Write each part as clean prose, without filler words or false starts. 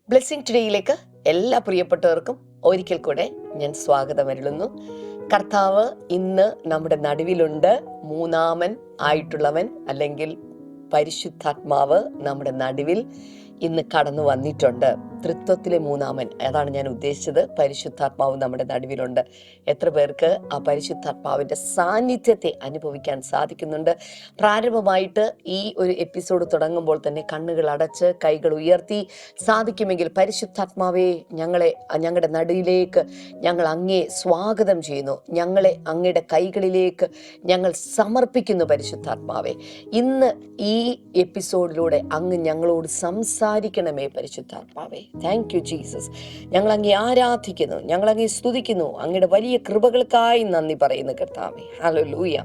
Blessing ടുഡേയിലേക്ക് എല്ലാ പ്രിയപ്പെട്ടവർക്കും ഒരിക്കൽ കൂടെ ഞാൻ സ്വാഗതം അരുളുന്നു. കർത്താവ് ഇന്ന് നമ്മുടെ നടുവിലുണ്ട്. മൂന്നാമൻ ആയിട്ടുള്ളവൻ അല്ലെങ്കിൽ പരിശുദ്ധാത്മാവ് നമ്മുടെ നടുവിൽ ഇന്ന് കടന്നു വന്നിട്ടുണ്ട്. തൃത്വത്തിലെ മൂന്നാമൻ, അതാണ് ഞാൻ ഉദ്ദേശിച്ചത്. പരിശുദ്ധാത്മാവ് നമ്മുടെ നടുവിലുണ്ട്. എത്ര പേർക്ക് ആ പരിശുദ്ധാത്മാവിൻ്റെ സാന്നിധ്യത്തെ അനുഭവിക്കാൻ സാധിക്കുന്നുണ്ട്? പ്രാരംഭമായിട്ട് ഈ ഒരു എപ്പിസോഡ് തുടങ്ങുമ്പോൾ തന്നെ കണ്ണുകൾ അടച്ച് കൈകൾ ഉയർത്തി സാധിക്കുമെങ്കിൽ പരിശുദ്ധാത്മാവെ, ഞങ്ങളുടെ നടുവിലേക്ക് ഞങ്ങൾ അങ്ങേ സ്വാഗതം ചെയ്യുന്നു. ഞങ്ങളെ അങ്ങയുടെ കൈകളിലേക്ക് ഞങ്ങൾ സമർപ്പിക്കുന്നു. പരിശുദ്ധാത്മാവെ, ഇന്ന് ഈ എപ്പിസോഡിലൂടെ അങ്ങ് ഞങ്ങളോട് സംസാരിക്കണമേ. പരിശുദ്ധാത്മാവെ, താങ്ക് യു ജീസസ്. ഞങ്ങൾ അങ്ങേ ആരാധിക്കുന്നു, ഞങ്ങൾ അങ്ങേ സ്തുതിക്കുന്നു. അങ്ങയുടെ വലിയ കൃപകൾക്കായി നന്ദി പറയുന്നു കർത്താവേ. ഹല്ലേലൂയ.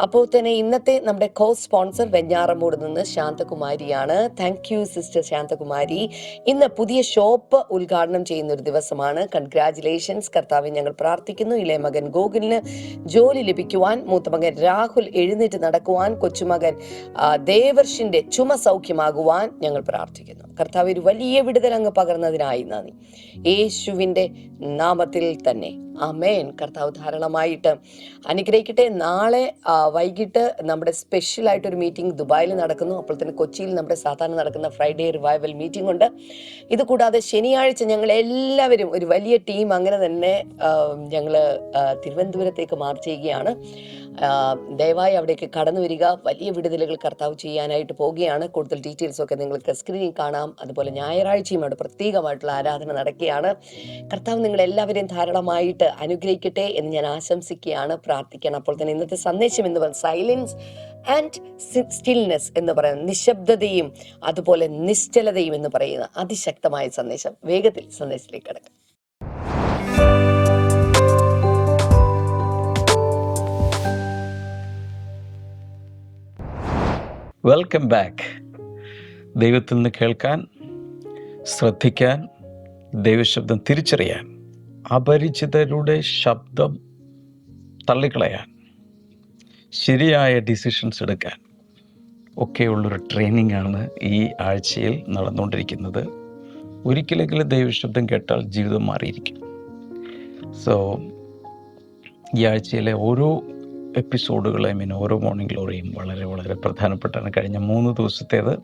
അപ്പോൾ തന്നെ ഇന്നത്തെ നമ്മുടെ കോ സ്പോൺസർ വെഞ്ഞാറമൂട് നിന്ന് ശാന്തകുമാരിയാണ്. Thank you sister Santhakumari. ഇന്ന് പുതിയ ഷോപ്പ് ഉദ്ഘാടനം ചെയ്യുന്ന ഒരു ദിവസമാണ്. കൺഗ്രാജുലേഷൻസ്. കർത്താവെ, ഞങ്ങൾ പ്രാർത്ഥിക്കുന്നു. ഇളയ മകൻ ഗോകുലിന് ജോലി ലഭിക്കുവാൻ, മൂത്ത മകൻ രാഹുൽ എഴുന്നേറ്റ് നടക്കുവാൻ, കൊച്ചുമകൻ ദേവർഷിന്റെ ചുമ സൗഖ്യമാകുവാൻ ഞങ്ങൾ പ്രാർത്ഥിക്കുന്നു. കർത്താവ്, ഒരു വലിയ വിടുതൽ അങ്ങ് പകർന്നതിനായി നന്ദി, യേശുവിൻ്റെ നാമത്തിൽ തന്നെ ആമേൻ. കർത്താവ് ധാരാളമായിട്ട് അനുഗ്രഹിക്കട്ടെ. നാളെ വൈകിട്ട് നമ്മുടെ സ്പെഷ്യലായിട്ടൊരു മീറ്റിംഗ് ദുബായിൽ നടക്കുന്നു. അപ്പോൾ തന്നെ കൊച്ചിയിൽ നമ്മുടെ സാധാരണ നടക്കുന്ന ഫ്രൈഡേ റിവൈവൽ മീറ്റിംഗ് ഉണ്ട്. ഇത് കൂടാതെ ശനിയാഴ്ച ഞങ്ങൾ എല്ലാവരും ഒരു വലിയ ടീം അങ്ങനെ തന്നെ ഞങ്ങൾ തിരുവനന്തപുരത്തേക്ക് മാർച്ച് ചെയ്യുകയാണ്. ദയവായി അവിടേക്ക് കടന്നു വരിക. വലിയ വിടുതലുകൾ കർത്താവ് ചെയ്യാനായിട്ട് പോവുകയാണ്. കൂടുതൽ ഡീറ്റെയിൽസൊക്കെ നിങ്ങൾക്ക് സ്ക്രീനിൽ കാണാം. അതുപോലെ ഞായറാഴ്ചയും അവിടെ പ്രത്യേകമായിട്ടുള്ള ആരാധന നടക്കുകയാണ്. കർത്താവ് നിങ്ങളെല്ലാവരെയും ധാരാളമായിട്ട് അനുഗ്രഹിക്കട്ടെ എന്ന് ഞാൻ ആശംസിക്കുകയാണ്, പ്രാർത്ഥിക്കുകയാണ്. അപ്പോൾ തന്നെ ഇന്നത്തെ സന്ദേശം എന്ന് പറയുന്നത് സൈലൻസ് ആൻഡ് സ്റ്റിൽനെസ് എന്ന് പറയുന്ന നിശബ്ദതയും അതുപോലെ നിശ്ചലതയും എന്ന് പറയുന്ന അതിശക്തമായ സന്ദേശം. വേഗത്തിൽ സന്ദേശത്തിലേക്ക് കിടക്കാം. Welcome back. ദൈവത്തിൽ നിന്ന് കേൾക്കാൻ, ശ്രദ്ധിക്കാൻ, ദൈവശബ്ദം തിരിച്ചറിയാൻ, അപരിചിതരുടെ ശബ്ദം തള്ളിക്കളയാൻ, ശരിയായ ഡിസിഷൻസ് എടുക്കാൻ ഒക്കെയുള്ളൊരു ട്രെയിനിങ് ആണ് ഈ ആഴ്ചയിൽ നടന്നുകൊണ്ടിരിക്കുന്നത്. ഒരിക്കലെങ്കിലും ദൈവശബ്ദം കേട്ടാൽ ജീവിതം മാറിയിരിക്കും. സോ ഈ ആഴ്ചയിലെ ഓരോ എപ്പിസോഡുകളെയും ഓരോ മോർണിംഗ് ഗ്ലോറിയും വളരെ വളരെ പ്രധാനപ്പെട്ടാണ്. കഴിഞ്ഞ 3 ദിവസത്തേത്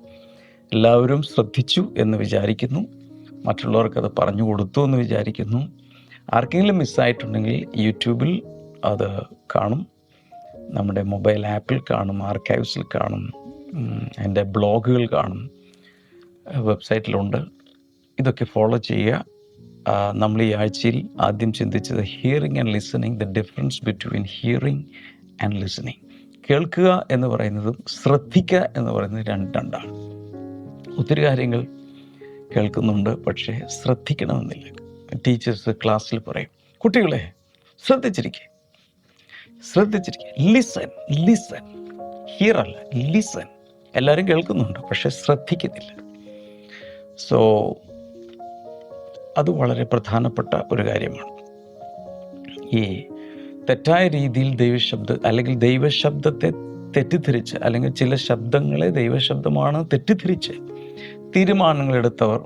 എല്ലാവരും ശ്രദ്ധിച്ചു എന്ന് വിചാരിക്കുന്നു. മറ്റുള്ളവർക്കത് പറഞ്ഞു കൊടുത്തു എന്ന് വിചാരിക്കുന്നു. ആർക്കെങ്കിലും മിസ്സായിട്ടുണ്ടെങ്കിൽ യൂട്യൂബിൽ അത് കാണും, നമ്മുടെ മൊബൈൽ ആപ്പിൽ കാണും, ആർക്കൈവ്സിൽ കാണും, എൻ്റെ ബ്ലോഗുകൾ കാണും, വെബ്സൈറ്റിലുണ്ട്. ഇതൊക്കെ ഫോളോ ചെയ്യുക. നമ്മൾ ഈ ആഴ്ചയിൽ ആദ്യം ചിന്തിച്ചത് hearing and listening, the difference between hearing and listening. കേൾക്കുക എന്ന് പറയുന്നതും ശ്രദ്ധിക്കുക എന്ന് പറയുന്നത് രണ്ടാണ്. ഒത്തിരി കാര്യങ്ങൾ കേൾക്കുന്നുണ്ട്, പക്ഷേ ശ്രദ്ധിക്കണമെന്നില്ല. ടീച്ചേഴ്സ് ക്ലാസ്സിൽ പറയും, കുട്ടികളെ ശ്രദ്ധിച്ചിരിക്കുക, ലിസൺ. ഹിയർ അല്ല, ലിസൺ. എല്ലാവരും കേൾക്കുന്നുണ്ട്, പക്ഷെ ശ്രദ്ധിക്കുന്നില്ല. സോ അത് വളരെ പ്രധാനപ്പെട്ട ഒരു കാര്യമാണ്. ഈ തെറ്റായ രീതിയിൽ ദൈവശബ്ദത്തെ തെറ്റിദ്ധരിച്ച്, അല്ലെങ്കിൽ ചില ശബ്ദങ്ങളെ ദൈവശബ്ദമാണ് തെറ്റിദ്ധരിച്ച് തീരുമാനങ്ങളെടുത്തവർ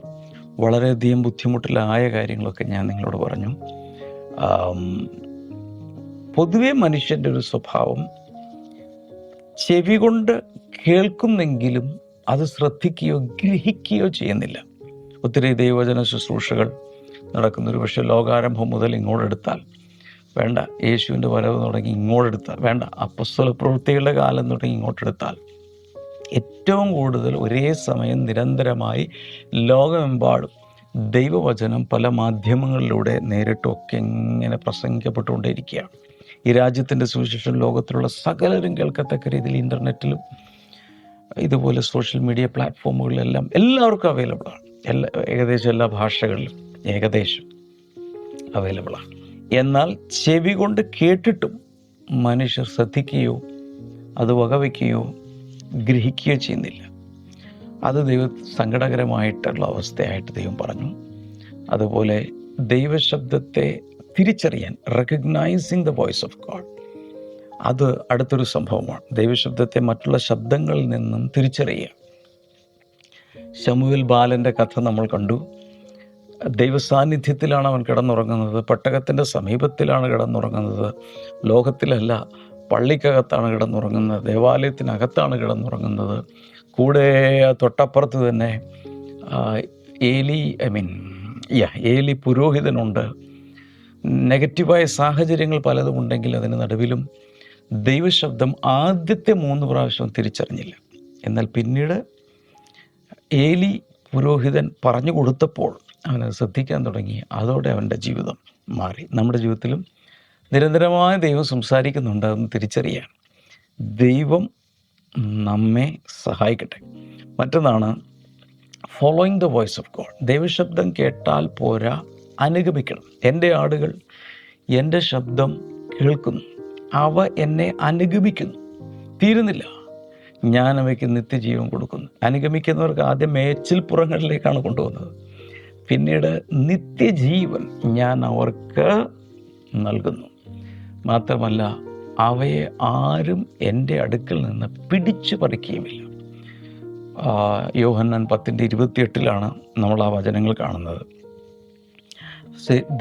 വളരെയധികം ബുദ്ധിമുട്ടിലായ കാര്യങ്ങളൊക്കെ ഞാൻ നിങ്ങളോട് പറഞ്ഞു. പൊതുവെ മനുഷ്യൻ്റെ ഒരു സ്വഭാവം ചെവി കൊണ്ട് കേൾക്കുന്നെങ്കിലും അത് ശ്രദ്ധിക്കുകയോ ഗ്രഹിക്കുകയോ ചെയ്യുന്നില്ല. ഒത്തിരി ദൈവവചന ശുശ്രൂഷകൾ നടക്കുന്നൊരു, പക്ഷേ ലോകാരംഭം മുതൽ ഇങ്ങോട്ടെടുത്താൽ വേണ്ട, യേശുവിൻ്റെ വരവ് തുടങ്ങി ഇങ്ങോട്ടെടുത്താൽ വേണ്ട, അപ്പസ്തല പ്രവൃത്തികളുടെ കാലം തുടങ്ങി ഇങ്ങോട്ടെടുത്താൽ ഏറ്റവും കൂടുതൽ ഒരേ സമയം നിരന്തരമായി ലോകമെമ്പാടും ദൈവവചനം പല മാധ്യമങ്ങളിലൂടെ നേരിട്ടൊക്കെ ഇങ്ങനെ പ്രസംഗിക്കപ്പെട്ടുകൊണ്ടേയിരിക്കുകയാണ്. ഈ രാജ്യത്തിൻ്റെ സുവിശേഷം ലോകത്തിലുള്ള സകലരും കേൾക്കത്തക്ക രീതിയിൽ ഇൻ്റർനെറ്റിലും ഇതുപോലെ സോഷ്യൽ മീഡിയ പ്ലാറ്റ്ഫോമുകളിലെല്ലാം എല്ലാവർക്കും അവൈലബിളാണ്. ഏകദേശം എല്ലാ ഭാഷകളിലും ഏകദേശം അവൈലബിളാണ്. എന്നാൽ ചെവി കൊണ്ട് കേട്ടിട്ടും മനുഷ്യർ ശ്രദ്ധിക്കുകയോ അത് വകവയ്ക്കുകയോ ഗ്രഹിക്കുകയോ ചെയ്യുന്നില്ല. അത് സങ്കടകരമായിട്ടുള്ള അവസ്ഥയായിട്ട് ദൈവം പറഞ്ഞു. അതുപോലെ ദൈവശബ്ദത്തെ തിരിച്ചറിയാൻ, recognising the voice of God, അത് അടുത്തൊരു സംഭവമാണ്. ദൈവശബ്ദത്തെ മറ്റുള്ള ശബ്ദങ്ങളിൽ നിന്നും തിരിച്ചറിയുക. ശമൂവേൽ ബാലൻ്റെ കഥ നമ്മൾ കണ്ടു. ദൈവസാന്നിധ്യത്തിലാണ് അവൻ കിടന്നുറങ്ങുന്നത്, പെട്ടകത്തിൻ്റെ സമീപത്തിലാണ് കിടന്നുറങ്ങുന്നത്, ലോകത്തിലല്ല, പള്ളിക്കകത്താണ് കിടന്നുറങ്ങുന്നത്, ദേവാലയത്തിനകത്താണ് കിടന്നുറങ്ങുന്നത്. കൂടെ തൊട്ടപ്പുറത്ത് തന്നെ ഏലി പുരോഹിതനുണ്ട്. നെഗറ്റീവായ സാഹചര്യങ്ങൾ പലതും ഉണ്ടെങ്കിൽ അതിന് നടുവിലും ദൈവശബ്ദം ആദ്യത്തെ 3 പ്രാവശ്യം തിരിച്ചറിഞ്ഞില്ല. എന്നാൽ പിന്നീട് ഏലി പുരോഹിതൻ പറഞ്ഞു കൊടുത്തപ്പോൾ അവനത് ശ്രദ്ധിക്കാൻ തുടങ്ങി. അതോടെ അവൻ്റെ ജീവിതം മാറി. നമ്മുടെ ജീവിതത്തിലും നിരന്തരമായ ദൈവം സംസാരിക്കുന്നുണ്ട്, അതൊന്ന് തിരിച്ചറിയാൻ ദൈവം നമ്മെ സഹായിക്കട്ടെ. മറ്റൊന്നാണ് following the voice of God. ദൈവശബ്ദം കേട്ടാൽ പോരാ, അനുഗമിക്കണം. എൻ്റെ ആടുകൾ എൻ്റെ ശബ്ദം കേൾക്കുന്നു, അവ എന്നെ അനുഗമിക്കുന്നു, തീരുന്നില്ല, ഞാൻ അവയ്ക്ക് നിത്യജീവൻ കൊടുക്കുന്നു. അനുഗമിക്കുന്നവർക്ക് ആദ്യം മേച്ചിൽപ്പുറങ്ങളിലേക്കാണ് കൊണ്ടുപോകുന്നത്, പിന്നീട് നിത്യജീവൻ ഞാൻ അവർക്ക് നൽകുന്നു. മാത്രമല്ല, അവയെ ആരും എൻ്റെ അടുക്കൽ നിന്ന് പിടിച്ചു പറിക്കുകയുമില്ല. യോഹന്നാൻ 10:28 നമ്മൾ ആ വചനങ്ങൾ കാണുന്നത്.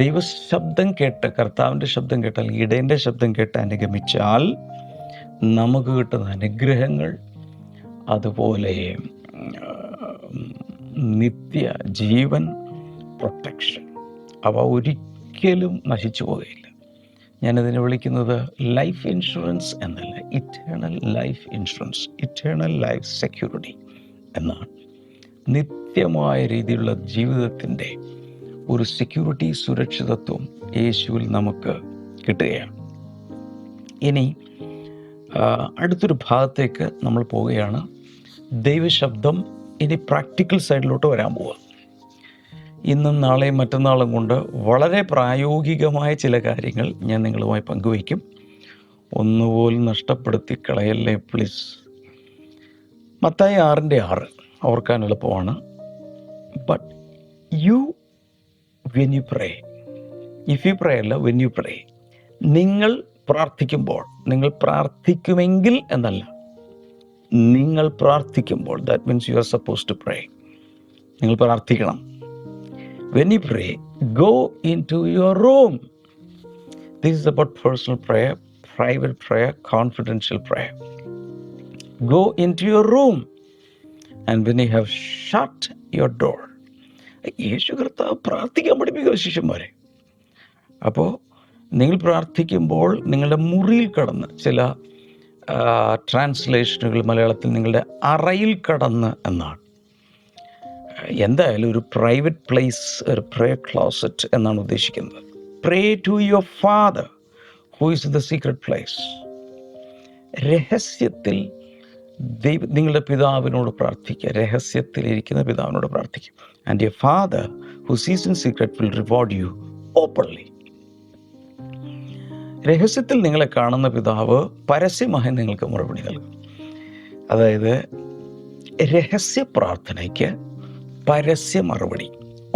ദൈവശബ്ദം കേട്ട്, കർത്താവിൻ്റെ ശബ്ദം കേട്ടാൽ, ഇടയൻ്റെ ശബ്ദം കേട്ട് അനുഗമിച്ചാൽ നമുക്ക് കിട്ടുന്ന അനുഗ്രഹങ്ങൾ, അതുപോലെ നിത്യ ജീവൻ, പ്രൊട്ടക്ഷൻ, അവ ഒരിക്കലും നശിച്ചു പോകുകയില്ല. ഞാനതിനെ വിളിക്കുന്നത് ലൈഫ് ഇൻഷുറൻസ് എന്നല്ല, eternal life insurance, eternal life security എന്നാണ്. നിത്യമായ രീതിയിലുള്ള ജീവിതത്തിൻ്റെ ഒരു സെക്യൂരിറ്റി, സുരക്ഷിതത്വം യേശുവിൽ നമുക്ക് കിട്ടുകയാണ്. ഇനി അടുത്തൊരു ഭാഗത്തേക്ക് നമ്മൾ പോവുകയാണ്. ദൈവശബ്ദം ഇനി പ്രാക്ടിക്കൽ സൈഡിലോട്ട് വരാൻ പോവുക. ഇന്നും നാളെയും മറ്റന്നാളും കൊണ്ട് വളരെ പ്രായോഗികമായ ചില കാര്യങ്ങൾ ഞാൻ നിങ്ങളുമായി പങ്കുവയ്ക്കും. ഒന്നുപോലും നഷ്ടപ്പെടുത്തി കളയല്ലേ പ്ലീസ്. മത്തായി 6:6 ഓർക്കാൻ എളുപ്പമാണ്. But you when you pray, if you pray അല്ല, വെൻ യു പ്രേ, നിങ്ങൾ പ്രാർത്ഥിക്കുമ്പോൾ, നിങ്ങൾ പ്രാർത്ഥിക്കുമെങ്കിൽ എന്നല്ല, നിങ്ങൾ പ്രാർത്ഥിക്കുമ്പോൾ, that means you are suppose to pray, നിങ്ങൾ പ്രാർത്ഥിക്കണം. When you pray, go into your room. This is about personal prayer, private prayer, confidential prayer. Go into your room, and when you have shut your door. യേശു കർത്താവ് പ്രാർത്ഥിക്കാൻ പഠിപ്പിക്കുക ശിഷ്യന്മാരെ. അപ്പോൾ നിങ്ങൾ പ്രാർത്ഥിക്കുമ്പോൾ നിങ്ങളുടെ മുറിയിൽ കടന്ന്, ചില ട്രാൻസ്ലേഷനുകൾ മലയാളത്തിൽ നിങ്ങളുടെ അറയിൽ കടന്ന് എന്നാണ്. എന്തായാലും ഒരു പ്രൈവറ്റ് പ്ലേസ്, ഒരു പ്രേയർ ക്ലോസറ്റ് എന്നാണ് ഉദ്ദേശിക്കുന്നത്. Pray to your father who is in the secret place. രഹസ്യത്തിൽ നിങ്ങളുടെ പിതാവിനോട് പ്രാർത്ഥിക്കുക, രഹസ്യത്തിൽ ഇരിക്കുന്ന പിതാവിനോട് പ്രാർത്ഥിക്കുക. And your father who sees in secret will reward you openly. രഹസ്യത്തിൽ നിങ്ങളെ കാണുന്ന പിതാവ് പരസ്യമായി നിങ്ങൾക്ക് മറുപടി നൽകും. അതായത് രഹസ്യ പ്രാർത്ഥനയ്ക്ക് പരസ്യ മറുപടി.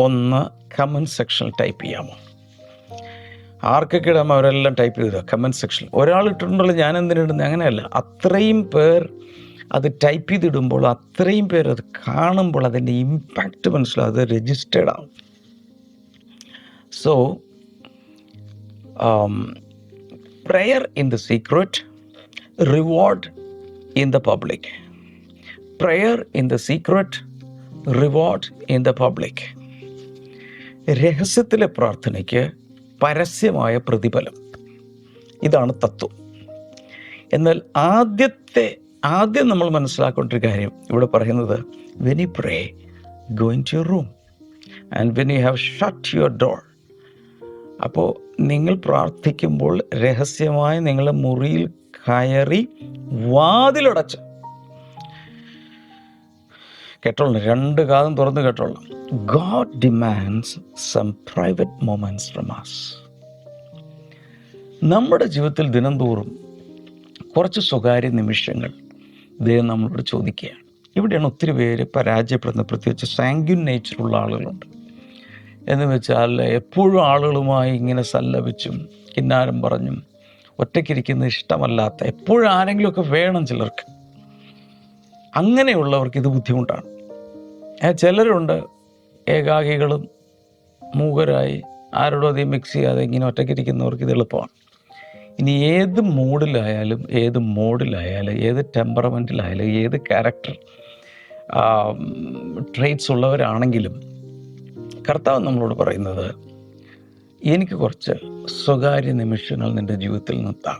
ഒന്ന്, കമൻറ്റ് സെക്ഷനിൽ ടൈപ്പ് ചെയ്യാമോ? ആർക്കൊക്കെ ഇടാമോ അവരെല്ലാം ടൈപ്പ് ചെയ്തോ കമൻറ്റ് സെക്ഷനിൽ. ഒരാളിട്ടുണ്ടല്ലോ ഞാൻ എന്തിനിടുന്നത്, അങ്ങനെയല്ല. അത്രയും പേർ അത് ടൈപ്പ് ചെയ്തിടുമ്പോൾ, അത്രയും പേർ അത് കാണുമ്പോൾ അതിൻ്റെ ഇമ്പാക്റ്റ് മനസ്സിലാവും, അത് രജിസ്റ്റേർഡ് ആവും. So prayer in the secret, reward in the public. Prayer in the secret, reward in the public. രഹസ്യത്തിലെ പ്രാർത്ഥനയ്ക്ക് പരസ്യമായ പ്രതിഫലം, ഇതാണ് തത്വം. എന്നാൽ ആദ്യം നമ്മൾ മനസ്സിലാക്കേണ്ട ഒരു കാര്യം ഇവിടെ പറയുന്നത്, when you pray, go into your room. And when you have shut your door, അപ്പോൾ നിങ്ങൾ പ്രാർത്ഥിക്കുമ്പോൾ രഹസ്യമായി നിങ്ങളുടെ മുറിയിൽ കയറി വാതിലടച്ച് കേട്ടോളണം, 2 കാതും തുറന്ന് കേട്ടോളണം. God demands some private moments from us. നമ്മുടെ ജീവിതത്തിൽ ദിനംതോറും കുറച്ച് സ്വകാര്യ നിമിഷങ്ങൾ ദൈവം നമ്മളോട് ചോദിക്കുകയാണ്. ഇവിടെയാണ് ഒത്തിരി പേര് പരാജയപ്പെടുന്നത്, പ്രത്യേകിച്ച് സാങ്ക്വിൻ നേച്ചറുള്ള ആളുകളുണ്ട്. എന്ന് വെച്ചാൽ എപ്പോഴും ആളുകളുമായി ഇങ്ങനെ സല്ലപിച്ചും കിന്നാരം പറഞ്ഞും ഒറ്റയ്ക്കിരിക്കുന്നത് ഇഷ്ടമല്ലാത്ത, എപ്പോഴും ആരെങ്കിലുമൊക്കെ വേണം ചിലർക്ക്. അങ്ങനെയുള്ളവർക്ക് ഇത് ബുദ്ധിമുട്ടാണ്. ചിലരുണ്ട് ഏകാകികളും മൂകരായി ആരോടും അധികം മിക്സ് ചെയ്യാതെ ഇങ്ങനെ ഒറ്റയ്ക്കിരിക്കുന്നവർക്ക് ഇത് എളുപ്പമാണ്. ഇനി ഏത് മൂഡിലായാലും, ഏത് മോഡിലായാലും, ഏത് ടെമ്പറമെൻറ്റിലായാലും, ഏത് ക്യാരക്ടർ ട്രേറ്റ്സ് ഉള്ളവരാണെങ്കിലും കർത്താവ് നമ്മളോട് പറയുന്നത്, എനിക്ക് കുറച്ച് സ്വകാര്യ നിമിഷങ്ങൾ നിൻ്റെ ജീവിതത്തിൽ നിർത്താം.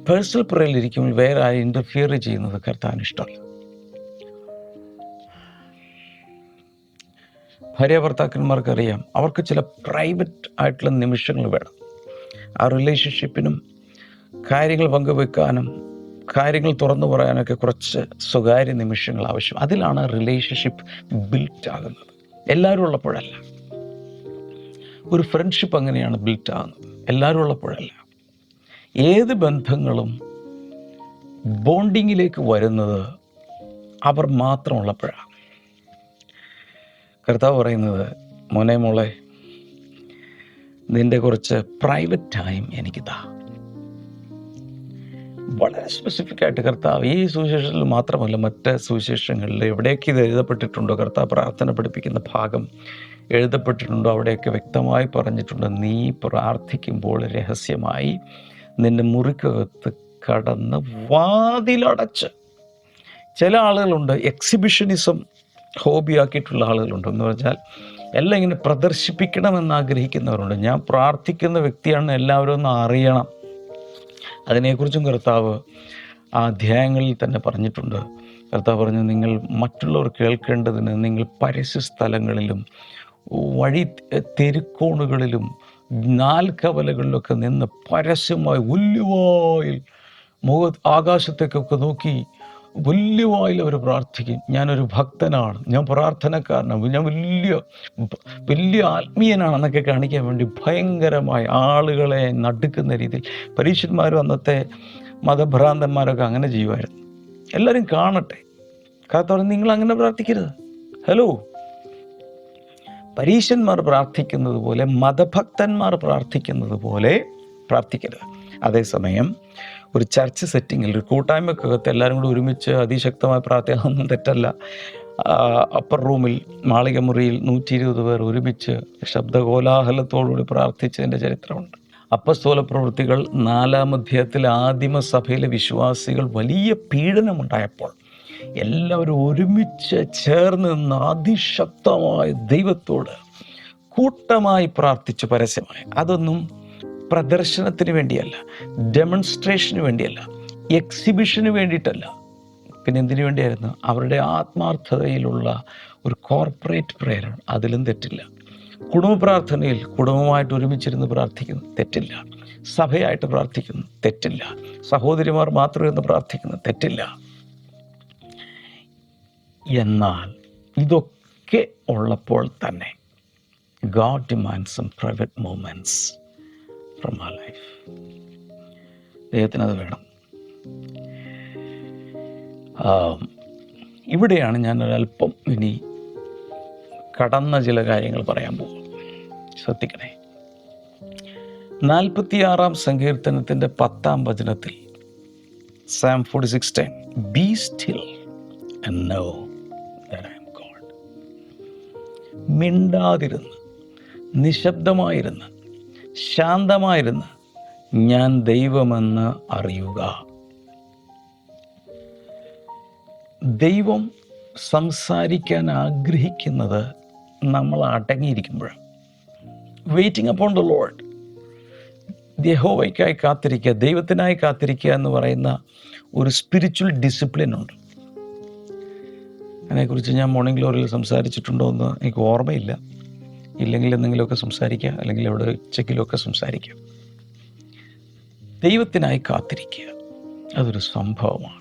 പേഴ്സണൽ പ്രയറിലിരിക്കുമ്പോൾ വേറെ ആരും ഇൻ്റർഫിയർ ചെയ്യുന്നത് കർത്താവിന് ഇഷ്ടമല്ല. ഭാര്യ ഭർത്താക്കന്മാർക്കറിയാം, അവർക്ക് ചില പ്രൈവറ്റ് ആയിട്ടുള്ള നിമിഷങ്ങൾ വേണം. ആ റിലേഷൻഷിപ്പിനും കാര്യങ്ങൾ പങ്കുവെക്കാനും കാര്യങ്ങൾ തുറന്നു പറയാനൊക്കെ കുറച്ച് സ്വകാര്യ നിമിഷങ്ങൾ ആവശ്യം. അതിലാണ് റിലേഷൻഷിപ്പ് ബിൽറ്റ് ആകുന്നത്, എല്ലാവരും ഉള്ളപ്പോഴല്ല. ഒരു ഫ്രണ്ട്ഷിപ്പ് അങ്ങനെയാണ് ബിൽറ്റ് ആകുന്നത്, എല്ലാവരും ഉള്ളപ്പോഴല്ല. ഏത് ബന്ധങ്ങളും ബോണ്ടിങ്ങിലേക്ക് വരുന്നത് അവർ മാത്രം ഉള്ളപ്പോഴാണ്. കർത്താവ് പറയുന്നത്, മോനെ മോളെ, നിൻ്റെ കുറച്ച് പ്രൈവറ്റ് ടൈം എനിക്ക് താ. വളരെ സ്പെസിഫിക് ആയിട്ട് കർത്താവ് ഈ സുവിശേഷത്തിൽ മാത്രമല്ല, മറ്റ് സുവിശേഷങ്ങളിൽ എവിടെയൊക്കെ ഇത് എഴുതപ്പെട്ടിട്ടുണ്ടോ, കർത്താവ് പ്രാർത്ഥന പഠിപ്പിക്കുന്ന ഭാഗം എഴുതപ്പെട്ടിട്ടുണ്ടോ, അവിടെയൊക്കെ വ്യക്തമായി പറഞ്ഞിട്ടുണ്ട്, നീ പ്രാർത്ഥിക്കുമ്പോൾ രഹസ്യമായി നിൻ്റെ മുറിക്കകത്ത് കടന്ന് വാതിലടച്ച്. ചില ആളുകളുണ്ട് എക്സിബിഷനിസം ഹോബിയാക്കിയിട്ടുള്ള ആളുകളുണ്ട്. എന്ന് പറഞ്ഞാൽ എല്ലാം ഇങ്ങനെ പ്രദർശിപ്പിക്കണമെന്ന് ആഗ്രഹിക്കുന്നവരുണ്ട്. ഞാൻ പ്രാർത്ഥിക്കുന്ന വ്യക്തിയാണെന്ന് എല്ലാവരും ഒന്ന് അറിയണം. അതിനെക്കുറിച്ചും കർത്താവ് ആ അധ്യായങ്ങളിൽ തന്നെ പറഞ്ഞിട്ടുണ്ട്. കർത്താവ് പറഞ്ഞു, നിങ്ങൾ മറ്റുള്ളവർ കേൾക്കേണ്ടതിന് നിങ്ങൾ പരസ്യ സ്ഥലങ്ങളിലും വഴി തെരുക്കോണുകളിലും നാൽക്കവലകളിലൊക്കെ നിന്ന് പരസ്യമായി വലിയവായിൽ ആകാശത്തേക്കൊക്കെ നോക്കി വലിയവായിൽ അവർ പ്രാർത്ഥിക്കും. ഞാനൊരു ഭക്തനാണ്, ഞാൻ പ്രാർത്ഥനക്കാരനാണ്, ഞാൻ വലിയ ആത്മീയനാണെന്നൊക്കെ കാണിക്കാൻ വേണ്ടി ഭയങ്കരമായി ആളുകളെ നടുക്കുന്ന രീതിയിൽ പരീക്ഷന്മാരും അന്നത്തെ മതഭ്രാന്തന്മാരൊക്കെ അങ്ങനെ ചെയ്യുമായിരുന്നു. എല്ലാവരും കാണട്ടെ. കർത്താവ് നിങ്ങൾ അങ്ങനെ പ്രാർത്ഥിക്കരുത്. ഹലോ, പരീശന്മാർ പ്രാർത്ഥിക്കുന്നത് പോലെ, മതഭക്തന്മാർ പ്രാർത്ഥിക്കുന്നത് പോലെ പ്രാർത്ഥിക്കരുത്. അതേസമയം ഒരു ചർച്ച് സെറ്റിങ്ങിൽ, ഒരു കൂട്ടായ്മക്കകത്ത് എല്ലാവരും കൂടി ഒരുമിച്ച് അതിശക്തമായി പ്രാർത്ഥിക്കാനൊന്നും തെറ്റല്ല. അപ്പർ റൂമിൽ, മാളിക മുറിയിൽ 120 പേർ ഒരുമിച്ച് ശബ്ദകോലാഹലത്തോടുകൂടി പ്രാർത്ഥിച്ചതിൻ്റെ ചരിത്രമുണ്ട്. അപ്പസ്തോല പ്രവൃത്തികൾ 4-ാം അധ്യായത്തിൽ ആദിമസഭയിലെ വിശ്വാസികൾ വലിയ പീഡനമുണ്ടായപ്പോൾ എല്ലാവരും ഒരുമിച്ച് ചേർന്ന് നിന്ന് അതിശക്തമായ ദൈവത്തോട് കൂട്ടമായി പ്രാർത്ഥിച്ചു, പരസ്യമായി. അതൊന്നും പ്രദർശനത്തിന് വേണ്ടിയല്ല, ഡെമോൺസ്ട്രേഷന് വേണ്ടിയല്ല, എക്സിബിഷന് വേണ്ടിയിട്ടല്ല. പിന്നെ എന്തിനു വേണ്ടിയായിരുന്നു? അവരുടെ ആത്മാർത്ഥതയിലുള്ള ഒരു കോർപ്പറേറ്റ് പ്രേയറാണ്. അതിലും തെറ്റില്ല. കുടുംബ പ്രാർത്ഥനയിൽ കുടുംബമായിട്ട് ഒരുമിച്ചിരുന്ന് പ്രാർത്ഥിക്കുന്നു, തെറ്റില്ല. സഭയായിട്ട് പ്രാർത്ഥിക്കുന്നു, തെറ്റില്ല. സഹോദരിമാർ മാത്രം ഇരുന്ന് പ്രാർത്ഥിക്കുന്നു, തെറ്റില്ല. എന്നാൽ ഇതൊക്കെ ഉള്ളപ്പോൾ തന്നെ God demands some private moments from our life. ദൈവത്തിനത് വേണം. ഇവിടെയാണ് ഞാൻ ഒരല്പം ഇനി കടന്ന ചില കാര്യങ്ങൾ പറയാൻ പോകും. ശ്രദ്ധിക്കണേ. 46-ാം സങ്കീർത്തനത്തിൻ്റെ 10-ാം വചനത്തിൽ, Psalm 46:10, Be still and know that I am God. മിണ്ടാതിരുന്ന്, നിശബ്ദമായിരുന്ന്, ശാന്തമായിരുന്ന് ഞാൻ ദൈവമെന്ന് അറിയുക. ദൈവം സംസാരിക്കാൻ ആഗ്രഹിക്കുന്നത് നമ്മൾ അടങ്ങിയിരിക്കുമ്പോഴാണ്. Waiting upon the lord. യഹോവയ്ക്കായി കാത്തിരിക്കുക, ദൈവത്തിനായി കാത്തിരിക്കുക എന്ന് പറയുന്ന ഒരു സ്പിരിച്വൽ ഡിസിപ്ലിൻ ഉണ്ട്. അതിനെക്കുറിച്ച് ഞാൻ മോർണിംഗ് ഗ്ലോറിയിൽ സംസാരിച്ചിട്ടുണ്ടോ എന്ന് എനിക്ക് ഓർമ്മയില്ല. ഇല്ലെങ്കിൽ എന്തെങ്കിലുമൊക്കെ സംസാരിക്കുക, അല്ലെങ്കിൽ ഇവിടെ ഉച്ചക്കിലൊക്കെ സംസാരിക്കുക. ദൈവത്തിനായി കാത്തിരിക്കുക, അതൊരു സംഭവമാണ്.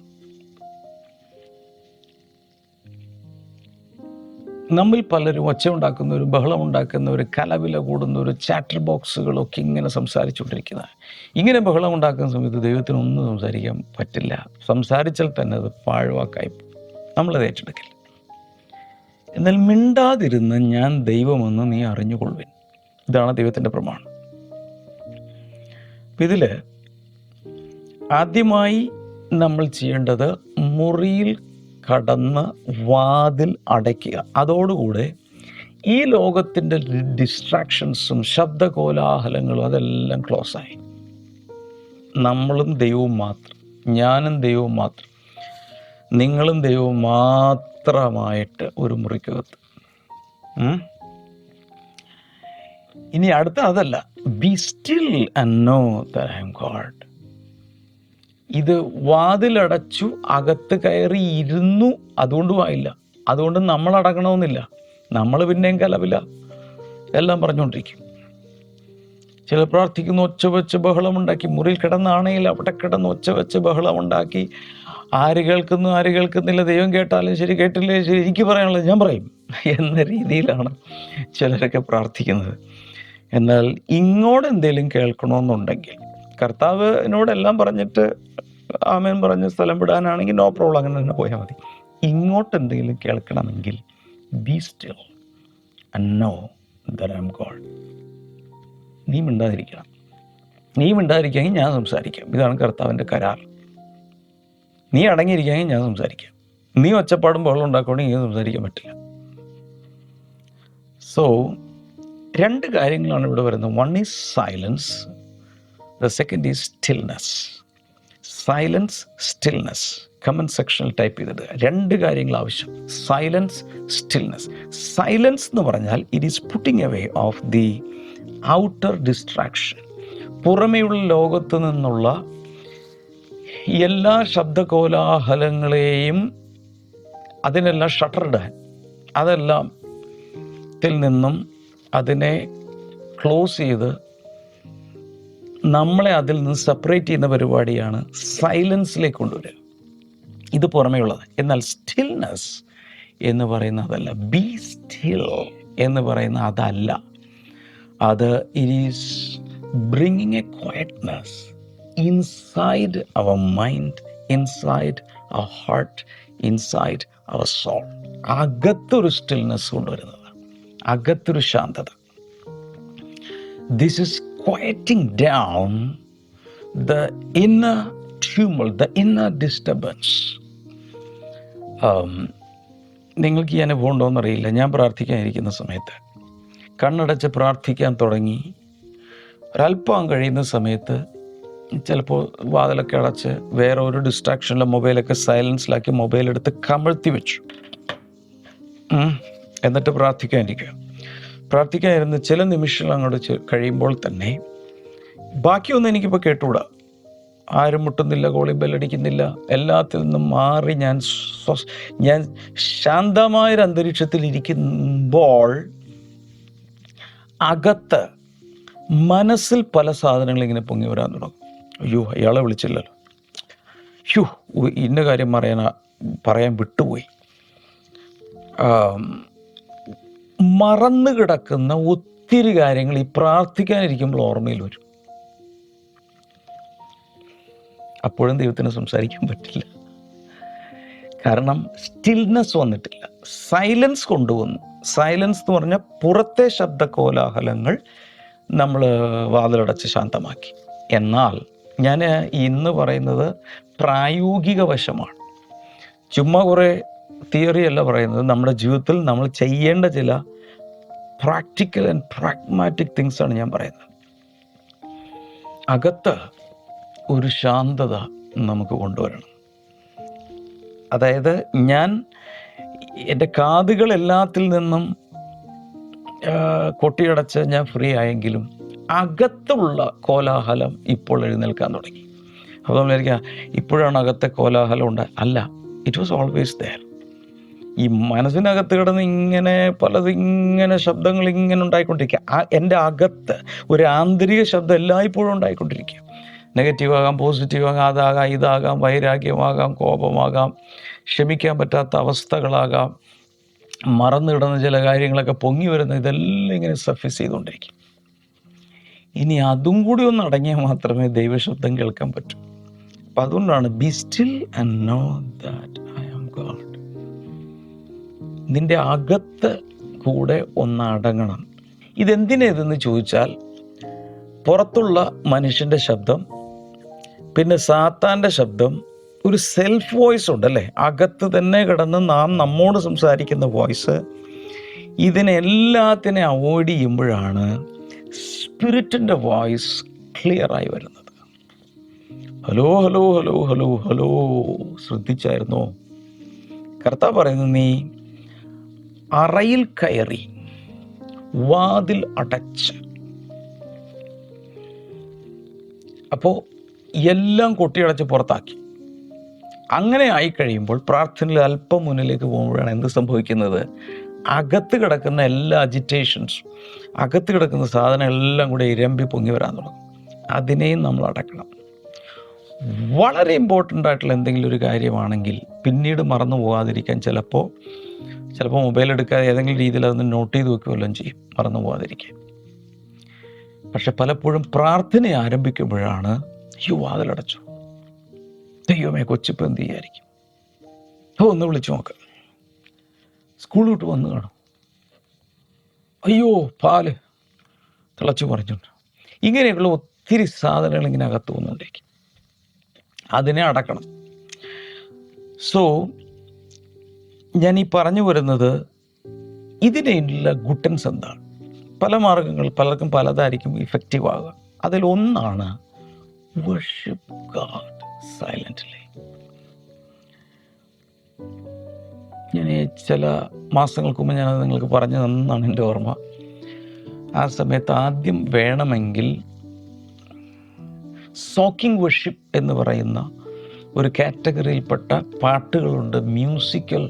നമ്മിൽ പലരും ഒച്ച ഉണ്ടാക്കുന്നവർ, ബഹളം ഉണ്ടാക്കുന്നവർ, കലവില കൂടുന്നവർ, ചാറ്റർ ബോക്സുകളൊക്കെ ഇങ്ങനെ സംസാരിച്ചുകൊണ്ടിരിക്കുന്നത്. ഇങ്ങനെ ബഹളം ഉണ്ടാക്കുന്ന സമയത്ത് ദൈവത്തിനൊന്നും സംസാരിക്കാൻ പറ്റില്ല. സംസാരിച്ചാൽ തന്നെ അത് പാഴ്വാക്കായി നമ്മളത് ഏറ്റെടുക്കില്ല. എന്നാൽ മിണ്ടാതിരുന്ന് ഞാൻ ദൈവമെന്ന് നീ അറിഞ്ഞുകൊള്ളുവിൻ. ഇതാണ് ദൈവത്തിൻ്റെ പ്രമാണം. ഇതിൽ ആദ്യമായി നമ്മൾ ചെയ്യേണ്ടത് മുറിയിൽ കടന്ന് വാതിൽ അടയ്ക്കുക. അതോടുകൂടെ ഈ ലോകത്തിൻ്റെ ഡിസ്ട്രാക്ഷൻസും ശബ്ദകോലാഹലങ്ങളും അതെല്ലാം ക്ലോസായി. നമ്മളും ദൈവവും മാത്രം, ഞാനും ദൈവവും മാത്രം, നിങ്ങളും ദൈവവും മാത്രമായിട്ട് ഒരു മുറിക്കകത്ത്. ഇനി അടുത്ത അതല്ല, be still and know that I am God. ഇത് വാതിലടച്ചു, അകത്ത് കയറി ഇരുന്നു, അതുകൊണ്ടും ആയില്ല. അതുകൊണ്ട് നമ്മൾ അടങ്ങണമെന്നില്ല. നമ്മൾ പിന്നെയും കലവില്ല എല്ലാം പറഞ്ഞുകൊണ്ടിരിക്കും. ചില പ്രാർത്ഥിക്കുന്ന ഒച്ച വെച്ച് ബഹളമുണ്ടാക്കി, മുറിയിൽ കിടന്നാണെങ്കിൽ അവിടെ കിടന്ന് ഒച്ച വെച്ച് ബഹളമുണ്ടാക്കി, ആര് കേൾക്കുന്നു ആര് കേൾക്കുന്നില്ല, ദൈവം കേട്ടാലും ശരി കേട്ടില്ലേ ശരി, എനിക്ക് പറയാനുള്ളത് ഞാൻ പറയും എന്ന രീതിയിലാണ് ചിലരൊക്കെ പ്രാർത്ഥിക്കുന്നത്. എന്നാൽ ഇങ്ങോട്ട് എന്തെങ്കിലും കേൾക്കണമെന്നുണ്ടെങ്കിൽ, കർത്താവിനോടെല്ലാം പറഞ്ഞിട്ട് ആമേൻ പറഞ്ഞ് സ്ഥലം വിടാനാണെങ്കിൽ നോ പ്രോബ്ലം, അങ്ങനെ തന്നെ പോയാൽ മതി. ഇങ്ങോട്ട് എന്തെങ്കിലും കേൾക്കണമെങ്കിൽ be still and know that I am God. നീ മിണ്ടാതിരിക്കണം. നീ മിണ്ടാതിരിക്കുകയെങ്കിൽ ഞാൻ സംസാരിക്കാം. ഇതാണ് കർത്താവിൻ്റെ കരാർ. നീ അടങ്ങിയിരിക്കുകയെങ്കിൽ ഞാൻ സംസാരിക്കാം. നീ ഒച്ചപ്പാടും ബഹളം ഉണ്ടാക്കുകയാണെങ്കിൽ എനിക്ക് സംസാരിക്കാൻ പറ്റില്ല. സോ 2 കാര്യങ്ങളാണ് ഇവിടെ വരുന്നത്. One is silence, the second is stillness. Silence, stillness. Comment സെക്ഷനിൽ ടൈപ്പ് ചെയ്തിട്ട് 2 കാര്യങ്ങൾ ആവശ്യം. Silence, stillness. സൈലൻസ് എന്ന് പറഞ്ഞാൽ it is putting away of the outer distraction. പുറമെയുള്ള ലോകത്ത് നിന്നുള്ള എല്ലാ ശബ്ദകോലാഹലങ്ങളെയും അതിനെല്ലാം ഷട്ടറിടാൻ, അതെല്ലാം ത്തിൽ നിന്നും അതിനെ ക്ലോസ് ചെയ്ത് നമ്മളെ അതിൽ നിന്ന് സെപ്പറേറ്റ് ചെയ്യുന്ന പരിപാടിയാണ് സൈലൻസിലേക്ക് കൊണ്ടുവരിക. ഇത് പുറമേ ഉള്ളത്. എന്നാൽ സ്റ്റിൽനെസ് എന്ന് പറയുന്ന അതല്ല. ബി സ്റ്റിൽ എന്ന് പറയുന്ന അതല്ല. അത് it is bringing a quietness inside our mind, inside our heart, inside our soul. അകത്തൊരു സ്റ്റിൽനെസ് കൊണ്ടുവരുന്നത്, അകത്തൊരു ശാന്തത. This is quieting down the inner tumult, the inner disturbance. നിങ്ങൾക്ക് ഈ അനുഭവം ഉണ്ടോയെന്നറിയില്ല. ഞാൻ പ്രാർത്ഥിക്കാനിരിക്കുന്ന സമയത്ത് കണ്ണടച്ച് പ്രാർത്ഥിക്കാൻ തുടങ്ങി ഒരല്പം കഴിയുന്ന സമയത്ത് ചിലപ്പോൾ വാതിലൊക്കെ അടച്ച് വേറെ ഒരു ഡിസ്ട്രാക്ഷനിലെ മൊബൈലൊക്കെ സൈലൻസിലാക്കി മൊബൈലെടുത്ത് കമഴ്ത്തി വെച്ചു. എന്നിട്ട് പ്രാർത്ഥിക്കാനിരുന്ന് ചില നിമിഷങ്ങൾ അങ്ങോട്ട് കഴിയുമ്പോൾ തന്നെ ബാക്കിയൊന്നും എനിക്കിപ്പോൾ കേട്ടുകൂടാ. ആരും മുട്ടുന്നില്ല, കോളിംഗ് ബെല്ലടിക്കുന്നില്ല. എല്ലാത്തിൽ നിന്നും മാറി ഞാൻ ശാന്തമായൊരു അന്തരീക്ഷത്തിൽ ഇരിക്കുമ്പോൾ അകത്ത് മനസ്സിൽ പല സാധനങ്ങൾ ഇങ്ങനെ പൊങ്ങി വരാൻ തുടങ്ങും. അയ്യോ, അയാളെ വിളിച്ചില്ലല്ലോ, ഇന്ന കാര്യം പറയാൻ വിട്ടുപോയി. മറന്നു കിടക്കുന്ന ഒത്തിരി കാര്യങ്ങൾ ഈ പ്രാർത്ഥിക്കാനിരിക്കുമ്പോൾ ഓർമ്മയിൽ വരും. അപ്പോഴും ദൈവത്തിന് സംസാരിക്കാൻ പറ്റില്ല. കാരണം സ്റ്റിൽനെസ് വന്നിട്ടില്ല. സൈലൻസ് കൊണ്ടുവന്നു. സൈലൻസ് എന്ന് പറഞ്ഞാൽ പുറത്തെ ശബ്ദ കോലാഹലങ്ങൾ നമ്മൾ വാതിലടച്ച് ശാന്തമാക്കി. എന്നാൽ ഞാൻ ഇന്ന് പറയുന്നത് പ്രായോഗിക വശമാണ്. ചുമ്മാ കുറേ തിയറി അല്ല പറയുന്നത്. നമ്മുടെ ജീവിതത്തിൽ നമ്മൾ ചെയ്യേണ്ട ചില പ്രാക്ടിക്കൽ ആൻഡ് പ്രാഗ്മാറ്റിക് തിങ്സാണ് ഞാൻ പറയുന്നത്. അകത്ത് ഒരു ശാന്തത നമുക്ക് കൊണ്ടുവരണം. അതായത് ഞാൻ എൻ്റെ കാതുകൾ എല്ലാത്തിൽ നിന്നും കൊട്ടിയടച്ച് ഞാൻ ഫ്രീ ആയെങ്കിലും അകത്തുള്ള കോലാഹലം ഇപ്പോൾ എഴുന്നേൽക്കാൻ തുടങ്ങി. അപ്പോൾ നമ്മൾ വിചാരിക്കുക ഇപ്പോഴാണ് അകത്തെ കോലാഹലം ഉണ്ട്. അല്ല, ഇറ്റ് വാസ് ഓൾവേസ് ദെയർ. ഈ മനസ്സിനകത്ത് കിടന്ന് ഇങ്ങനെ പലതിങ്ങനെ ശബ്ദങ്ങൾ ഇങ്ങനെ ഉണ്ടായിക്കൊണ്ടിരിക്കുക. എൻ്റെ അകത്ത് ഒരു ആന്തരിക ശബ്ദം എല്ലായ്പ്പോഴും ഉണ്ടായിക്കൊണ്ടിരിക്കുക. നെഗറ്റീവ് ആകാം, പോസിറ്റീവ് ആകാം, അതാകാം, ഇതാകാം, വൈരാഗ്യമാകാം, കോപമാകാം, ക്ഷമിക്കാൻ പറ്റാത്ത അവസ്ഥകളാകാം, മറന്നു കിടന്ന ചില കാര്യങ്ങളൊക്കെ പൊങ്ങി വരുന്ന, ഇതെല്ലാം ഇങ്ങനെ സർഫേസ് ചെയ്തുകൊണ്ടിരിക്കും. ഇനി അതും കൂടി ഒന്ന് അടങ്ങിയാൽ മാത്രമേ ദൈവശബ്ദം കേൾക്കാൻ പറ്റൂ. അപ്പം അതുകൊണ്ടാണ് be still and know that I am God. നിന്റെ അകത്ത് കൂടെ ഒന്ന് അടങ്ങണം. ഇതെന്തിനേതെന്ന് ചോദിച്ചാൽ, പുറത്തുള്ള മനുഷ്യൻ്റെ ശബ്ദം, പിന്നെ സാത്താൻ്റെ ശബ്ദം, ഒരു സെൽഫ് വോയിസ് ഉണ്ടല്ലേ, അകത്ത് തന്നെ കിടന്ന് നമ്മോട് സംസാരിക്കുന്ന വോയിസ്. ഇതിനെല്ലാത്തിനെ അവോയ്ഡ് ചെയ്യുമ്പോഴാണ് സ്പിരിറ്റിൻ്റെ വോയിസ് ക്ലിയറായി വരുന്നത്. Hello hello hello hello hello, ശ്രദ്ധിച്ചായിരുന്നോ? കർത്താവ് പറയുന്നത്, നീ അറയിൽ കയറി വാതിൽ അടച്ച്, അപ്പോൾ എല്ലാം കൊട്ടിയടച്ച് പുറത്താക്കി. അങ്ങനെ ആയിക്കഴിയുമ്പോൾ പ്രാർത്ഥനയിൽ അല്പം മുന്നിലേക്ക് പോകുമ്പോഴാണ് എന്ത് സംഭവിക്കുന്നത്? അകത്ത് കിടക്കുന്ന എല്ലാ അജിറ്റേഷൻസും, അകത്ത് കിടക്കുന്ന സാധനം എല്ലാം കൂടെ ഇരമ്പി പൊങ്ങി വരാൻ തുടങ്ങും. അതിനെയും നമ്മൾ അടക്കണം. വളരെ ഇമ്പോർട്ടൻ്റ് ആയിട്ടുള്ള എന്തെങ്കിലും ഒരു കാര്യമാണെങ്കിൽ പിന്നീട് മറന്നു പോകാതിരിക്കാൻ ചിലപ്പോൾ മൊബൈൽ എടുക്കാതെ ഏതെങ്കിലും രീതിയിൽ അതൊന്ന് നോട്ട് ചെയ്ത് വെക്കുകയെല്ലാം ചെയ്യും, മറന്നു പോകാതിരിക്കാൻ. പക്ഷെ പലപ്പോഴും പ്രാർത്ഥന ആരംഭിക്കുമ്പോഴാണ് വാതിലടച്ചു, ദൈവമേ കൊച്ചിപ്പോൾ എന്ത് ചെയ്യായിരിക്കും, ഒന്ന് വിളിച്ചു നോക്കാം, സ്കൂൾ വിട്ട് വന്ന് കാണും, അയ്യോ പാല് തിളച്ചു പറഞ്ഞുണ്ട്. ഇങ്ങനെയൊക്കെയുള്ള ഒത്തിരി സാധനങ്ങൾ ഇങ്ങനെ അകത്ത് വന്നുകൊണ്ടിരിക്കും. അതിനെ അടക്കണം. സോ ഞാൻ ഈ പറഞ്ഞു വരുന്നത്, ഇതിനുള്ള ഗുട്ടൻസ് എന്താണ്? പല മാർഗങ്ങൾ, പലർക്കും പലതായിരിക്കും ഇഫക്റ്റീവ് ആകുക. അതിലൊന്നാണ് വർഷിപ്പ് ഗാഡ് സൈലൻ്റ്ലി. ഞാൻ ചില മാസങ്ങൾക്ക് മുമ്പ് ഞാനത് നിങ്ങൾക്ക് പറഞ്ഞു തന്നാണ് എൻ്റെ ഓർമ്മ. ആ സമയത്ത് ആദ്യം വേണമെങ്കിൽ സോക്കിംഗ് വർഷിപ്പ് എന്ന് പറയുന്ന ഒരു കാറ്റഗറിയിൽപ്പെട്ട പാട്ടുകളുണ്ട്. മ്യൂസിക്കൽ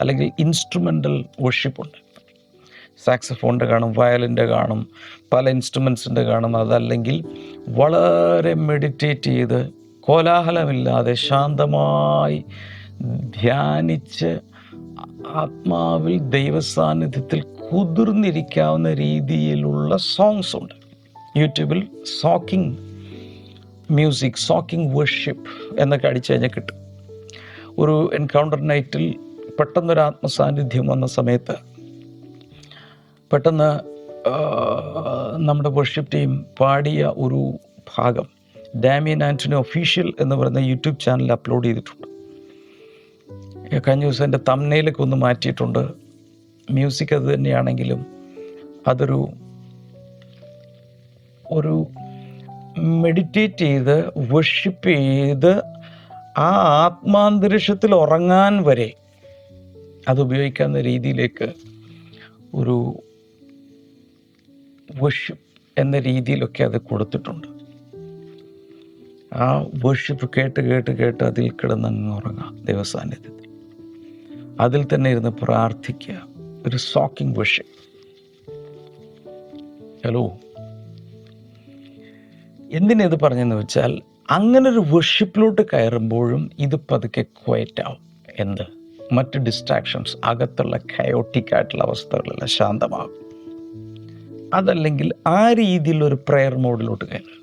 അല്ലെങ്കിൽ ഇൻസ്ട്രുമെൻ്റൽ വർഷിപ്പുണ്ട്. സാക്സഫോണിൻ്റെ കാണും, വയലിൻ്റെ കാണും, പല ഇൻസ്ട്രുമെൻസിൻ്റെ കാണും. അതല്ലെങ്കിൽ വളരെ മെഡിറ്റേറ്റ് ചെയ്ത് കോലാഹലമില്ലാതെ ശാന്തമായി ധ്യാനിച്ച് ആത്മാവിൽ ദൈവസാന്നിധ്യത്തിൽ കുതിർന്നിരിക്കാവുന്ന രീതിയിലുള്ള സോങ്സ് ഉണ്ട്. യൂട്യൂബിൽ സോക്കിംഗ് മ്യൂസിക്, സോക്കിംഗ് വർഷിപ്പ് എന്നൊക്കെ അടിച്ചു കഴിഞ്ഞാൽ കിട്ടും. ഒരു എൻകൗണ്ടർ നൈറ്റിൽ പെട്ടെന്നൊരു ആത്മസാന്നിധ്യം വന്ന സമയത്ത് പെട്ടെന്ന് നമ്മുടെ വർഷിപ്പ് ടീം പാടിയ ഒരു ഭാഗം ഡാമിയൻ ആൻ്റണി ഒഫീഷ്യൽ എന്ന് പറയുന്ന യൂട്യൂബ് ചാനലിൽ അപ്ലോഡ് ചെയ്തിട്ടുണ്ട്. കഴിഞ്ഞ ദിവസം എൻ്റെ തംബ്നെയിലൊക്കെ ഒന്ന് മാറ്റിയിട്ടുണ്ട്. മ്യൂസിക് അത് തന്നെയാണെങ്കിലും അതൊരു മെഡിറ്റേറ്റ് ചെയ്ത് വർഷിപ്പ് ചെയ്ത് ആ ആത്മാന്തരീക്ഷത്തിൽ ഉറങ്ങാൻ വരെ അത് ഉപയോഗിക്കാവുന്ന രീതിയിലേക്ക് ഒരു വർഷിപ്പ് എന്ന രീതിയിലൊക്കെ അത് കൊടുത്തിട്ടുണ്ട്. ആ വർഷിപ്പ് കേട്ട് കേട്ട് കേട്ട് അതിൽ കിടന്നങ്ങ് ഉറങ്ങാം ദൈവസാന്നിധ്യത്തിൽ. അതിൽ തന്നെ ഇരുന്ന് പ്രാർത്ഥിക്കുക. ഒരു സോക്കിംഗ് വർഷിപ്പ്. ഹലോ, എന്തിനത് പറഞ്ഞെന്ന് വെച്ചാൽ, അങ്ങനൊരു വർഷിപ്പിലോട്ട് കയറുമ്പോഴും ഇത് പതുക്കെ ക്വയറ്റ് ആവും. എന്ത്? മറ്റ് ഡിസ്ട്രാക്ഷൻസ്, അകത്തുള്ള കയോട്ടിക് ആയിട്ടുള്ള അവസ്ഥകളെല്ലാം ശാന്തമാകും. അതല്ലെങ്കിൽ ആ രീതിയിലൊരു പ്രെയർ മോഡിലോട്ട് കയറുക,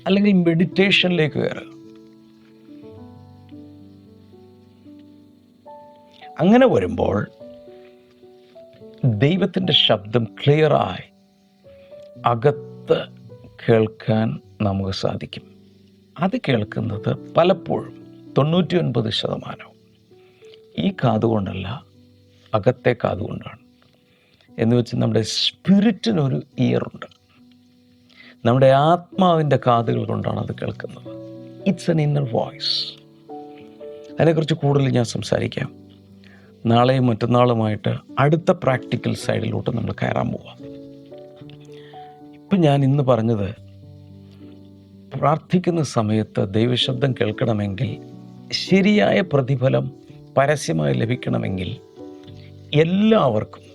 അല്ലെങ്കിൽ മെഡിറ്റേഷനിലേക്ക് കയറുക. അങ്ങനെ വരുമ്പോൾ ദൈവത്തിൻ്റെ ശബ്ദം ക്ലിയറായി അകത്ത് കേൾക്കാൻ നമുക്ക് സാധിക്കും. അത് കേൾക്കുന്നത് പലപ്പോഴും 99% ഈ കാതുകൊണ്ടല്ല, അകത്തെ കാതുകൊണ്ടാണ്. എന്ന് വെച്ച് നമ്മുടെ സ്പിരിറ്റിനൊരു ഇയറുണ്ട്, നമ്മുടെ ആത്മാവിൻ്റെ കാതുകൾ കൊണ്ടാണ് അത് കേൾക്കുന്നത്. It's an inner voice. അതിനെക്കുറിച്ച് കൂടുതൽ ഞാൻ സംസാരിക്കാം. നാളെയും മറ്റന്നാളുമായിട്ട് അടുത്ത പ്രാക്ടിക്കൽ സൈഡിലോട്ട് നമ്മൾ കയറാൻ പോവാം. ഇപ്പം ഞാൻ ഇന്ന് പറഞ്ഞത്, പ്രാർത്ഥിക്കുന്ന സമയത്ത് ദൈവശബ്ദം കേൾക്കണമെങ്കിൽ ശരിയായ പ്രതിഫലം പരസ്യമായി ലഭിക്കണമെങ്കിൽ എല്ലാവർക്കും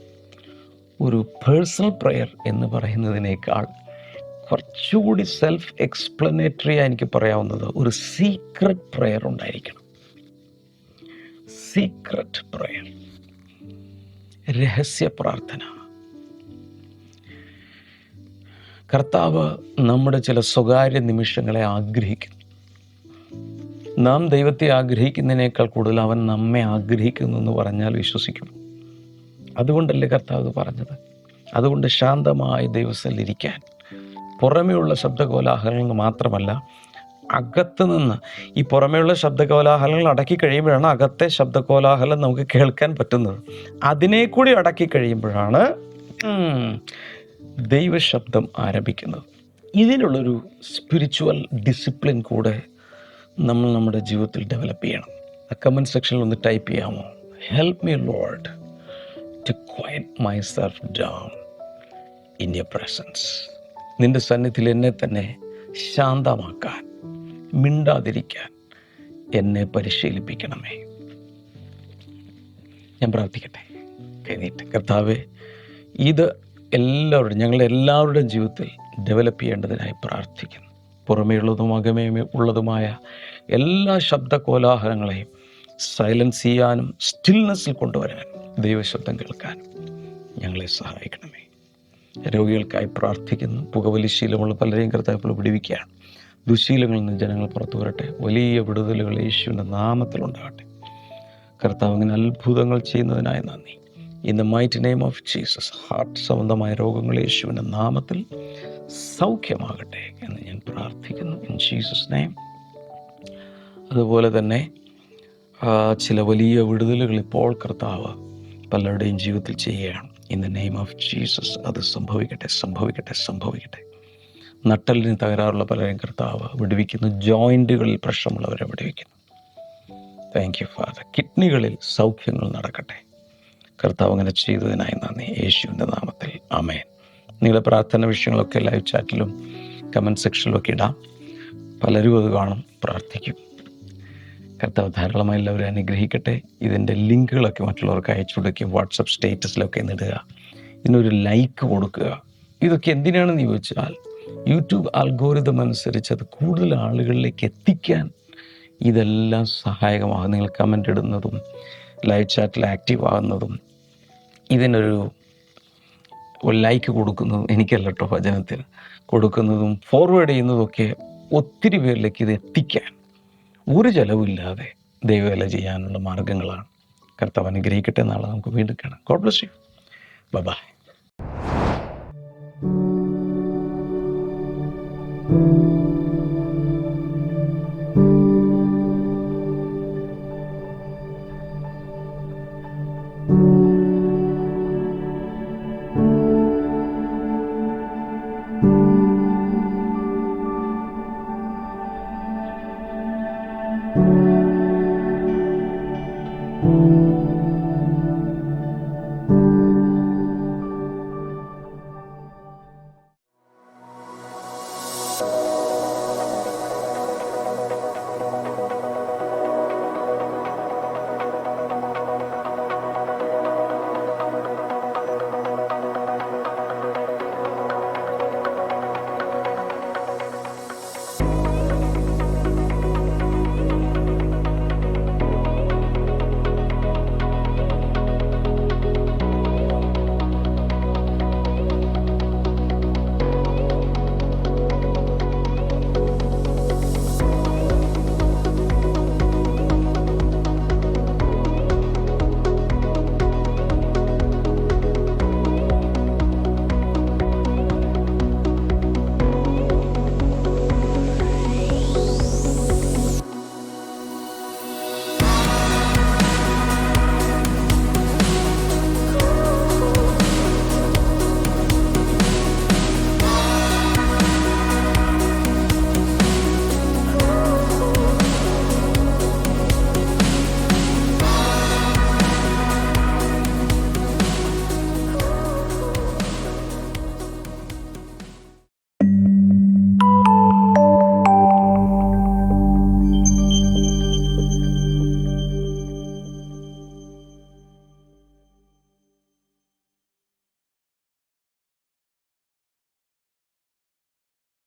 ഒരു പേഴ്സണൽ പ്രയർ എന്ന് പറയുന്നതിനേക്കാൾ കുറച്ചുകൂടി സെൽഫ് എക്സ്പ്ലനേറ്ററി എനിക്ക് പറയാവുന്നത് ഒരു സീക്രട്ട് പ്രയർ ഉണ്ടായിരിക്കണം. സീക്രട്ട് പ്രയർ, രഹസ്യ പ്രാർത്ഥന. കർത്താവ് നമ്മുടെ ചില സ്വകാര്യ നിമിഷങ്ങളെ ആഗ്രഹിക്കുന്നു. നാം ദൈവത്തെ ആഗ്രഹിക്കുന്നതിനേക്കാൾ കൂടുതൽ അവൻ നമ്മെ ആഗ്രഹിക്കുന്നു എന്ന് പറഞ്ഞാൽ വിശ്വസിക്കും. അതുകൊണ്ടല്ലേ കർത്താവ് പറഞ്ഞത്? അതുകൊണ്ട് ശാന്തമായി ദൈവസ്ഥലിരിക്കാൻ, പുറമെയുള്ള ശബ്ദകോലാഹലങ്ങൾ മാത്രമല്ല, അകത്ത് നിന്ന് ഈ പുറമെയുള്ള ശബ്ദകോലാഹലങ്ങൾ അടക്കി കഴിയുമ്പോഴാണ് അകത്തെ ശബ്ദകോലാഹലം നമുക്ക് കേൾക്കാൻ പറ്റുന്നത്. അതിനെ കൂടി അടക്കി കഴിയുമ്പോഴാണ് ദൈവശബ്ദം ആരംഭിക്കുന്നത്. ഇതിനുള്ളൊരു സ്പിരിച്വൽ ഡിസിപ്ലിൻ കൂടെ നമ്മൾ നമ്മുടെ ജീവിതത്തിൽ ഡെവലപ്പ് ചെയ്യണം. കമൻറ്റ് സെക്ഷനിൽ ഒന്ന് ടൈപ്പ് ചെയ്യാമോ? Help me Lord to quiet myself down in your presence. നിൻ്റെ സന്നിധിയിൽ എന്നെ തന്നെ ശാന്തമാക്കാൻ, മിണ്ടാതിരിക്കാൻ എന്നെ പരിശീലിപ്പിക്കണമേ. ഞാൻ പ്രാർത്ഥിക്കട്ടെ. കഴിഞ്ഞിട്ട് കർത്താവേ, ഇത് എല്ലാവരുടെയും, ഞങ്ങളുടെ എല്ലാവരുടെയും ജീവിതത്തിൽ ഡെവലപ്പ് ചെയ്യേണ്ടതിനായി പ്രാർത്ഥിക്കുന്നു. പുറമേയുള്ളതും അകമേ ഉള്ളതുമായ എല്ലാ ശബ്ദകോലാഹലങ്ങളെയും സൈലൻസ് ചെയ്യാനും സ്റ്റിൽനെസ്സിൽ കൊണ്ടുവരാനും ദൈവശബ്ദം കേൾക്കാനും ഞങ്ങളെ സഹായിക്കണമേ. രോഗികൾക്കായി പ്രാർത്ഥിക്കുന്നു. പുകവലി ശീലമുള്ള പലരെയും കർത്താവ് വിടുവിക്കുകയാണ്. ദുശീലങ്ങളിൽ നിന്ന് ജനങ്ങൾ പുറത്തു വരട്ടെ. വലിയ വിടുതലുകൾ യേശുവിൻ്റെ നാമത്തിലുണ്ടാകട്ടെ. കർത്താവ് ഇങ്ങനെ അത്ഭുതങ്ങൾ ചെയ്യുന്നതിനായി നന്ദി. In the mighty name of Jesus, heart സംബന്ധമായ രോഗങ്ങൾ യേശുവിൻ്റെ നാമത്തിൽ സൗഖ്യമാകട്ടെ എന്ന് ഞാൻ പ്രാർത്ഥിക്കുന്നു. In Jesus name. അതുപോലെ തന്നെ ചില വലിയ വിടുതലുകൾ ഇപ്പോൾ കർത്താവ് പലരുടെയും ജീവിതത്തിൽ ചെയ്യുകയാണ്. In the name of Jesus അത് സംഭവിക്കട്ടെ, സംഭവിക്കട്ടെ, സംഭവിക്കട്ടെ. നട്ടലിന് തകരാറുള്ള പലരെയും കർത്താവ് വിടുവിക്കുന്നു. ജോയിൻറ്റുകളിൽ പ്രശ്നമുള്ളവരെ വിടുവിക്കുന്നു. Thank you father. കിഡ്നികളിൽ സൗഖ്യങ്ങൾ നടക്കട്ടെ. കർത്താവ് അങ്ങനെ ചെയ്തതിനായി നന്ദി, യേശുവിൻ്റെ നാമത്തിൽ ആമേൻ. നിങ്ങളുടെ പ്രാർത്ഥന വിഷയങ്ങളൊക്കെ ലൈവ് ചാറ്റിലും കമൻറ്റ് സെക്ഷനിലൊക്കെ ഇടാം. പലരും അത് കാണും, പ്രാർത്ഥിക്കും. കർത്താവ് ധാരാളമായി എല്ലാവരും അനുഗ്രഹിക്കട്ടെ. ഇതിൻ്റെ ലിങ്കുകളൊക്കെ മറ്റുള്ളവർക്ക് അയച്ചു കൊടുക്കുക. വാട്സപ്പ് സ്റ്റേറ്റസിലൊക്കെ ഇടുക. ഇതിനൊരു ലൈക്ക് കൊടുക്കുക. ഇതൊക്കെ എന്തിനാണെന്ന് ചോദിച്ചാൽ യൂട്യൂബ് അൽഗോരിതം അനുസരിച്ച് അത് കൂടുതൽ ആളുകളിലേക്ക് എത്തിക്കാൻ ഇതെല്ലാം സഹായകമാകും. നിങ്ങൾ കമൻ്റ് ഇടുന്നതും ലൈവ് ചാറ്റിൽ ആക്റ്റീവ് ആകുന്നതും ഇതിനൊരു ലൈക്ക് കൊടുക്കുന്നതും, എനിക്കല്ല കേട്ടോ, വചനത്തിന് കൊടുക്കുന്നതും ഫോർവേഡ് ചെയ്യുന്നതൊക്കെ ഒത്തിരി പേരിലേക്ക് ഇത് എത്തിക്കാൻ ഒരു ചെലവില്ലാതെ ദൈവവേല ചെയ്യാനുള്ള മാർഗങ്ങളാണ്. കർത്താവ് അനുഗ്രഹിക്കട്ടെ. നാളെ നമുക്ക് വീണ്ടും കാണാം. God bless you. Bye. Thank you.